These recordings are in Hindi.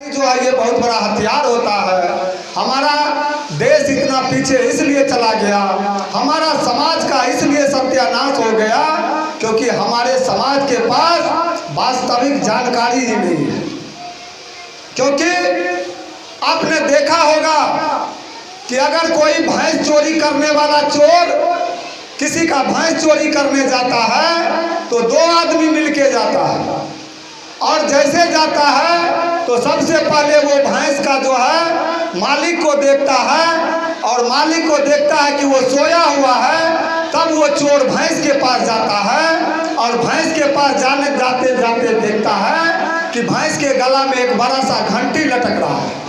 जो है ये बहुत बड़ा हथियार होता है। हमारा देश इतना पीछे इसलिए चला गया, हमारा समाज का इसलिए सत्यानाश हो गया क्योंकि हमारे समाज के पास वास्तविक जानकारी ही नहीं है। क्योंकि आपने देखा होगा कि अगर कोई भैंस चोरी करने वाला चोर किसी का भैंस चोरी करने जाता है तो दो आदमी मिलके जाता है, और जैसे जाता है तो सबसे पहले वो भैंस का जो है मालिक को देखता है, और मालिक को देखता है कि वो सोया हुआ है, तब वो चोर भैंस के पास जाता है और भैंस के पास जाते जाते देखता है कि भैंस के गला में एक बड़ा सा घंटी लटक रहा है।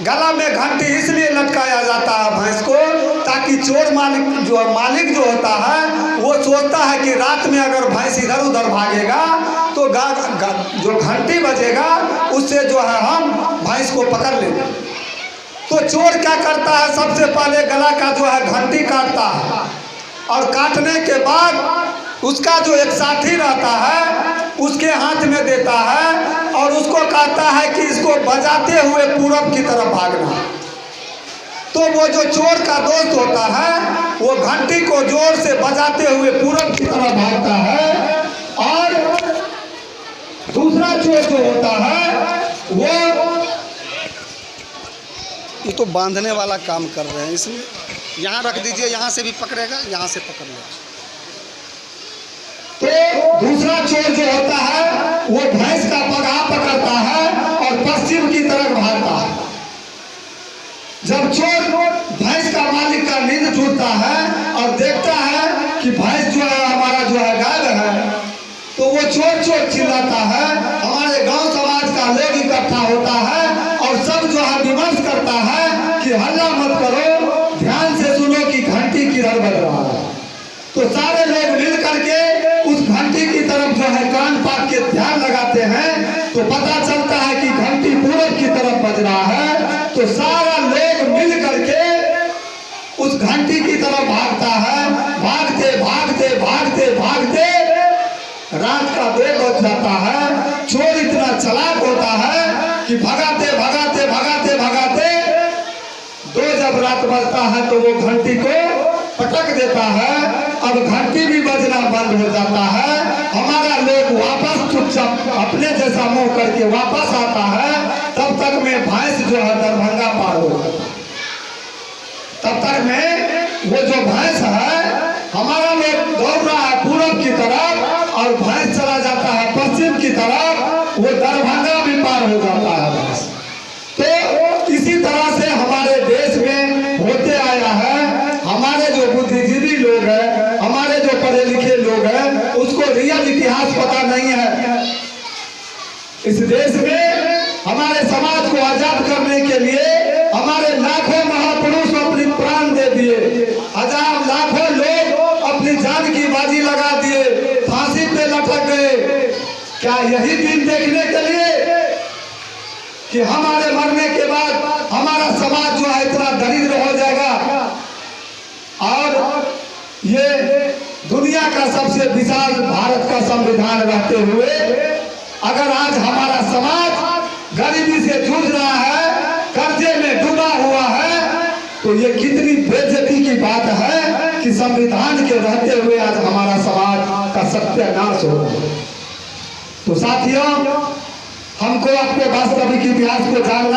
गला में घंटी इसलिए लटकाया जाता है भैंस को ताकि चोर मालिक जो होता है वो सोचता है कि रात में अगर भैंस इधर उधर भागेगा तो जो घंटी बजेगा उससे जो है हम भैंस को पकड़ लेंगे। तो चोर क्या करता है, सबसे पहले गला का जो है घंटी काटता है, और काटने के बाद उसका जो एक साथी रहता है उसके हाथ में देता है और उसको कहता है कि इसको बजाते हुए पूरब की तरफ भागना। तो वो जो चोर का दोस्त होता है वो घंटी को जोर से बजाते हुए पूरब की तरफ भागता है, और दूसरा चोर जो होता है वो ये तो बांधने वाला काम कर रहे हैं, इसमें यहाँ रख दीजिए, यहाँ से भी पकड़ेगा, यहाँ से पकड़ लेगा। तो दूसरा चोर जो होता है वो भैंस का पगहा पकड़ता है और पश्चिम की तरफ भागता है। जब चोर भैंस का मालिक का नींद टूटता है और देखता है कि भैंस जो है हमारा जो है गायब है, तो वो चोर चिल्लाता है। हमारे गांव समाज का लोग इकट्ठा होता है और सब जो है विमर्श करता है कि हल्ला मत करो, ध्यान से सुनो कि घंटी किधर बज रहा है। तो सारे लोग मिल करके उस घंटी की तरफ जो है कान पाक के ध्यान लगाते हैं, तो पता चलता है कि घंटी पूरब की तरफ बज रहा है। तो सारा लोग मिल करके उस घंटी की तरफ भागता है। भागते भागते भागते भागते रात का 2 बज जाता है। चोर इतना चालाक होता है कि भगाते भगाते भगाते भगाते 2 जब रात बजता है तो वो घंटी को पटक देता है। अब घंटी भी बजना बंद हो जाता है। हमारा लोग वापस चुपचाप अपने जैसा मुंह करके वापस आता है। तब तक में भैंस जो है दरभंगा पार हो जाता है। तब तक में वो जो भैंस है, हमारा लोग दौड़ रहा है पूरब की तरफ और भैंस चला जाता है पश्चिम की तरफ, वो दरभंगा भी पार हो जाता है भैंस। तो इसी तरह से हमारे देश में होते आया है। हमारे जो बुद्धिजीवी लोग हैं, हमारे जो पढ़े लिखे लोग हैं, उसको रियल इतिहास पता नहीं है। इस देश में हमारे समाज को आजाद करने के लिए हमारे लाखों महापुरुष अपनी प्राण दे दिए, हजार लाखों लोग अपनी जान की बाजी लगा दिए, फांसी पे लटक गए। क्या यही दिन देखने के लिए कि हमारे मरने के बाद हमारा समाज जो है इतना दरिद्र हो जाएगा? और ये दुनिया का सबसे विशाल भारत का संविधान रहते हुए अगर आज हमारा समाज गरीबी से जूझ रहा है, कर्जे में डूबा हुआ है, तो ये कितनी बेइज्जती की बात है कि संविधान के रहते हुए आज हमारा समाज का सत्यानाश हो रहा है। तो साथियों, हमको अपने वास्तविक इतिहास को जानना